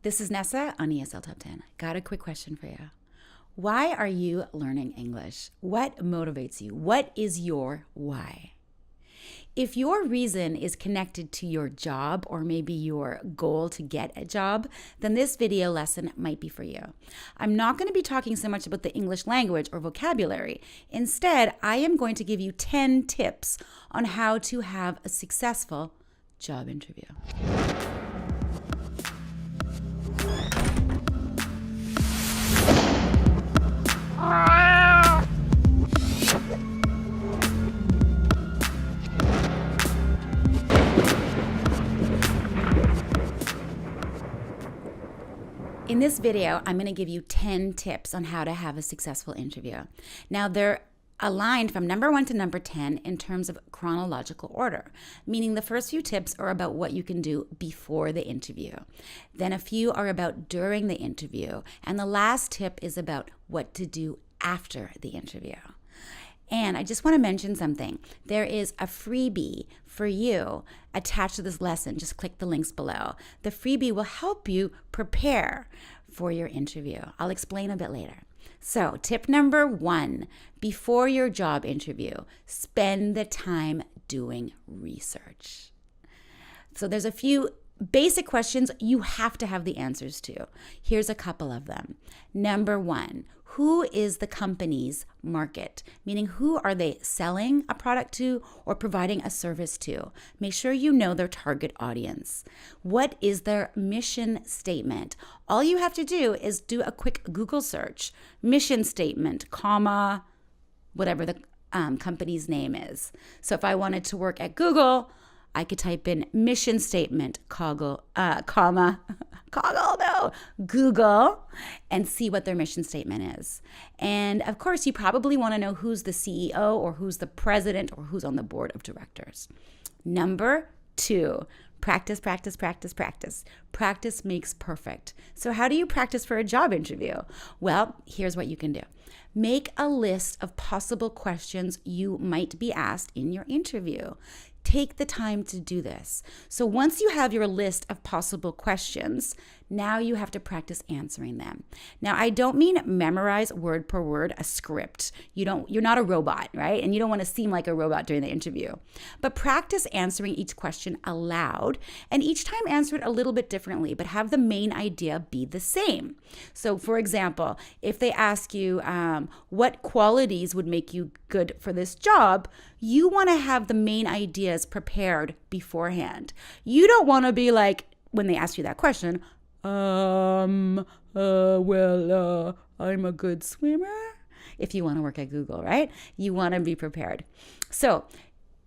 This is Nessa on ESL Top 10. Got a quick question for you. Why are you learning English? What motivates you? What is your why? If your reason is connected to your job or maybe your goal to get a job, then this video lesson might be for you. I'm not going to be talking so much about the English language or vocabulary. Instead, I am going to give you 10 tips on how to have a successful job interview. In this video, I'm going to give you 10 tips on how to have a successful interview. Now, they're aligned from number 1 to number 10 in terms of chronological order, meaning the first few tips are about what you can do before the interview. Then a few are about during the interview, and the last tip is about what to do after the interview. And I just want to mention something. There is a freebie for you attached to this lesson. Just click the links below. The freebie will help you prepare for your interview. I'll explain a bit later. So, tip number 1, before your job interview, spend the time doing research. So there's a few basic questions you have to have the answers to. Here's a couple of them. Number 1, who is the company's market? Meaning, who are they selling a product to or providing a service to? Make sure you know their target audience. What is their mission statement? All you have to do is do a quick Google search. Mission statement, comma, whatever the company's name is. So if I wanted to work at Google, I could type in mission statement, Google, and see what their mission statement is. And of course, you probably want to know who's the CEO or who's the president or who's on the board of directors. Number 2, practice, practice, practice, practice. Practice makes perfect. So how do you practice for a job interview? Well, here's what you can do. Make a list of possible questions you might be asked in your interview. Take the time to do this. So once you have your list of possible questions, now you have to practice answering them. Now, I don't mean memorize word per word a script. You're not a robot, right? And you don't want to seem like a robot during the interview. But practice answering each question aloud, and each time answer it a little bit differently, but have the main idea be the same. So for example, if they ask you what qualities would make you good for this job, you want to have the main ideas prepared beforehand. You don't want to be like, when they ask you that question, I'm a good swimmer. If you want to work at Google, right? You want to be prepared. So,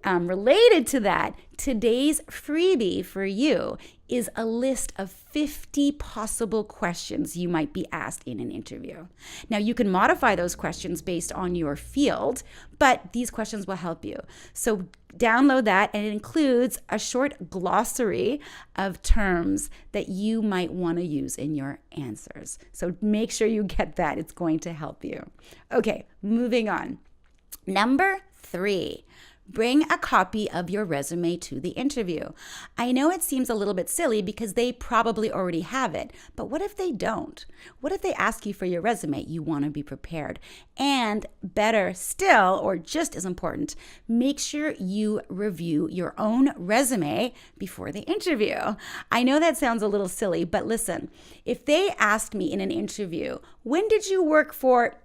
related to that, today's freebie for you is a list of 50 possible questions you might be asked in an interview. Now, you can modify those questions based on your field, but these questions will help you. So download that, and it includes a short glossary of terms that you might want to use in your answers. So make sure you get that. It's going to help you. Okay, moving on. Number 3. Bring a copy of your resume to the interview. I know it seems a little bit silly because they probably already have it, but what if they don't? What if they ask you for your resume? You want to be prepared. And better still, or just as important, make sure you review your own resume before the interview. I know that sounds a little silly, but listen, if they asked me in an interview, when did you work for?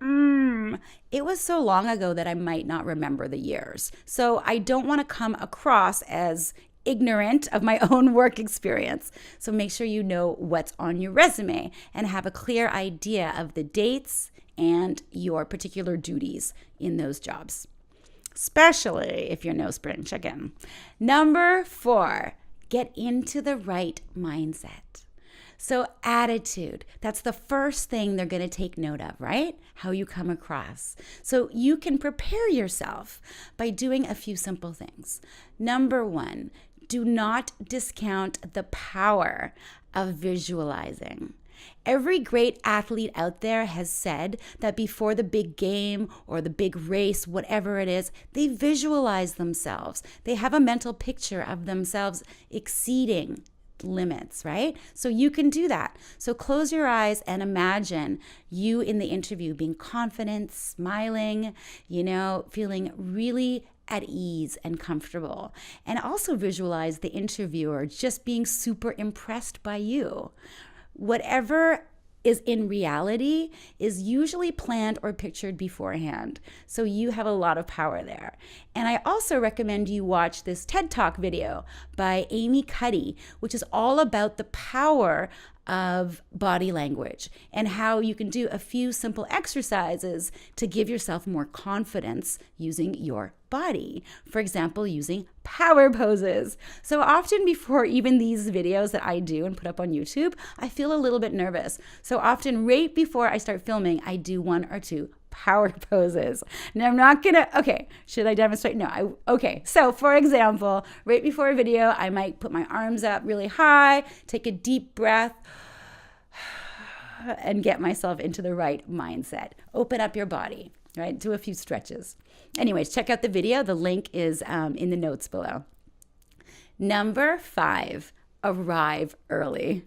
It was so long ago that I might not remember the years. So I don't want to come across as ignorant of my own work experience. So make sure you know what's on your resume and have a clear idea of the dates and your particular duties in those jobs, especially if you're no spring chicken. Number 4, get into the right mindset. So attitude, that's the first thing they're going to take note of, right? How you come across. So you can prepare yourself by doing a few simple things. Number 1, do not discount the power of visualizing. Every great athlete out there has said that before the big game or the big race, whatever it is, they visualize themselves. They have a mental picture of themselves exceeding limits, right? So you can do that. So close your eyes and imagine you in the interview being confident, smiling, feeling really at ease and comfortable. And also visualize the interviewer just being super impressed by you. Whatever is in reality is usually planned or pictured beforehand. So you have a lot of power there. And I also recommend you watch this TED Talk video by Amy Cuddy, which is all about the power of body language and how you can do a few simple exercises to give yourself more confidence using your body. For example, using power poses. So often before even these videos that I do and put up on YouTube, I feel a little bit nervous. So often right before I start filming, I do 1 or 2 power poses. Now I'm not okay, should I demonstrate? No, okay. So for example, right before a video, I might put my arms up really high, take a deep breath, and get myself into the right mindset. Open up your body, right? Do a few stretches. Anyways, check out the video. The link is in the notes below. Number 5, arrive early.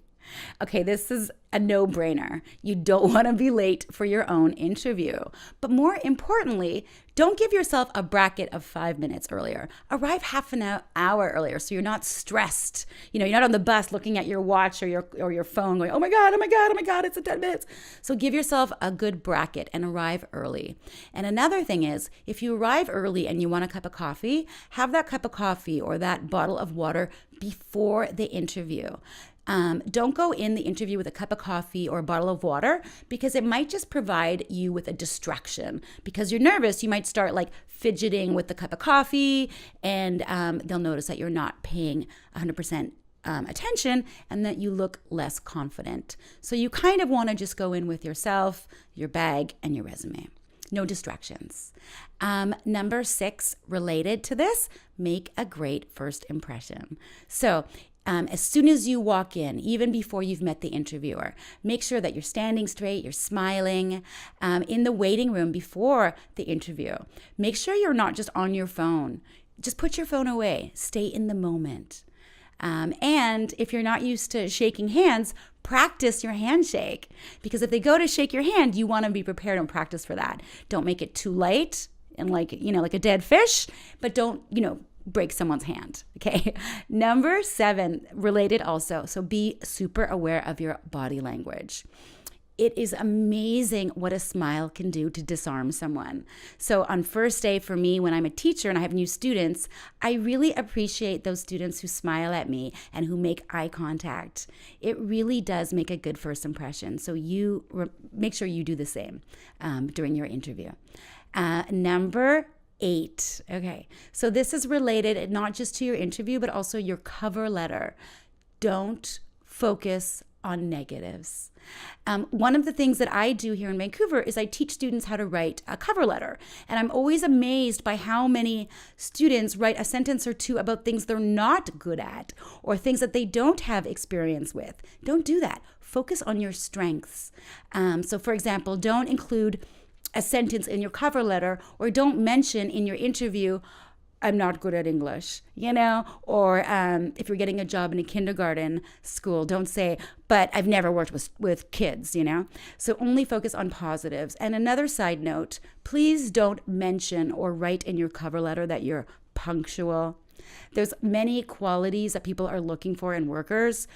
Okay, this is a no-brainer. You don't want to be late for your own interview. But more importantly, don't give yourself a bracket of 5 minutes earlier. Arrive half an hour earlier so you're not stressed. You're not on the bus looking at your watch or your phone going, oh my God, it's in 10 minutes. So give yourself a good bracket and arrive early. And another thing is, if you arrive early and you want a cup of coffee, have that cup of coffee or that bottle of water before the interview. Don't go in the interview with a cup of coffee or a bottle of water because it might just provide you with a distraction. Because you're nervous, you might start like fidgeting with the cup of coffee and they'll notice that you're not paying 100% attention and that you look less confident. So you kind of want to just go in with yourself, your bag, and your resume. No distractions. Number 6, related to this, make a great first impression. So as soon as you walk in, even before you've met the interviewer, make sure that you're standing straight, you're smiling. In the waiting room before the interview, make sure you're not just on your phone. Just put your phone away. Stay in the moment. And if you're not used to shaking hands, practice your handshake. Because if they go to shake your hand, you want to be prepared and practice for that. Don't make it too light and like a dead fish, but don't, break someone's hand. Okay. Number 7, related also. So be super aware of your body language. It is amazing what a smile can do to disarm someone. So on first day for me, when I'm a teacher and I have new students, I really appreciate those students who smile at me and who make eye contact. It really does make a good first impression. So you make sure you do the same during your interview. Number 8. Okay, so this is related not just to your interview, but also your cover letter. Don't focus on negatives. One of the things that I do here in Vancouver is I teach students how to write a cover letter. And I'm always amazed by how many students write a sentence or two about things they're not good at or things that they don't have experience with. Don't do that. Focus on your strengths. So for example, don't include a sentence in your cover letter, or don't mention in your interview, I'm not good at English, or if you're getting a job in a kindergarten school, don't say, but I've never worked with kids, So only focus on positives. And another side note, please don't mention or write in your cover letter that you're punctual. There's many qualities that people are looking for in workers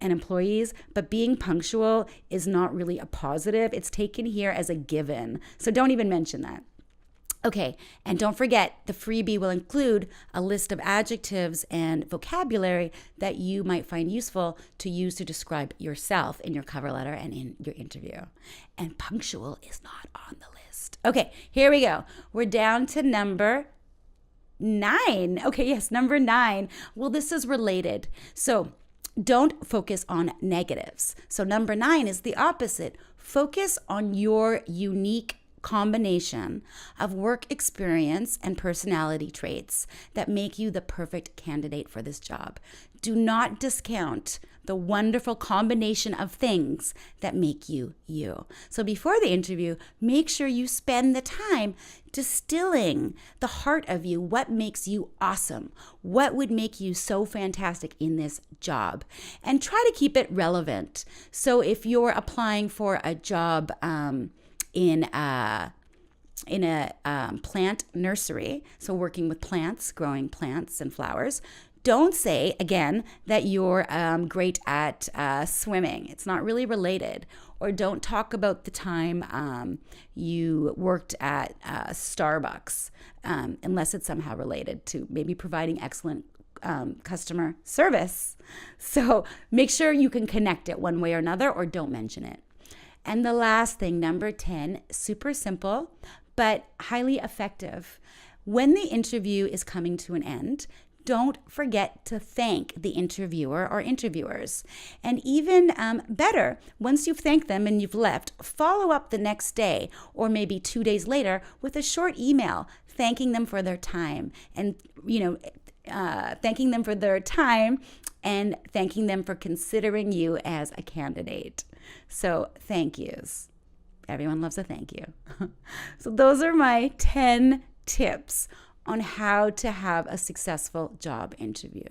and employees, but being punctual is not really a positive. It's taken here as a given. So don't even mention that. Okay, and don't forget, the freebie will include a list of adjectives and vocabulary that you might find useful to use to describe yourself in your cover letter and in your interview. And punctual is not on the list. Okay, here we go. We're down to number 9. Okay, yes, number 9. Well, this is related. So don't focus on negatives. So number 9 is the opposite. Focus on your unique combination of work experience and personality traits that make you the perfect candidate for this job. Do not discount the wonderful combination of things that make you you. So before the interview, make sure you spend the time distilling the heart of you. What makes you awesome? What would make you so fantastic in this job? And try to keep it relevant. So if you're applying for a job in a plant nursery, so working with plants, growing plants and flowers, don't say, again, that you're great at swimming. It's not really related. Or don't talk about the time you worked at Starbucks, unless it's somehow related to maybe providing excellent customer service. So make sure you can connect it one way or another, or don't mention it. And the last thing, number 10, super simple, but highly effective. When the interview is coming to an end, don't forget to thank the interviewer or interviewers. And even better, once you've thanked them and you've left, follow up the next day or maybe 2 days later with a short email thanking them for their time and, thanking them for their time and thanking them for considering you as a candidate. So thank yous. Everyone loves a thank you. So those are my 10 tips on how to have a successful job interview.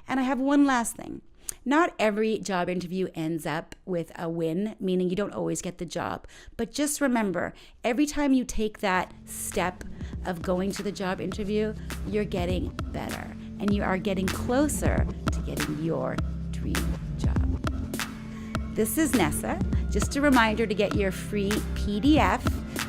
And I have one last thing. Not every job interview ends up with a win, meaning you don't always get the job. But just remember, every time you take that step of going to the job interview, you're getting better and you are getting closer to getting your dream job. This is Nessa. Just a reminder to get your free PDF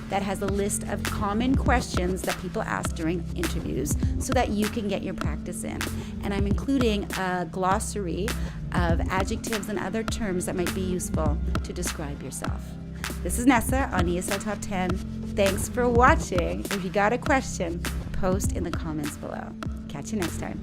that has a list of common questions that people ask during interviews so that you can get your practice in. And I'm including a glossary of adjectives and other terms that might be useful to describe yourself. This is Nessa on ESL Top 10. Thanks for watching. If you got a question, post in the comments below. Catch you next time.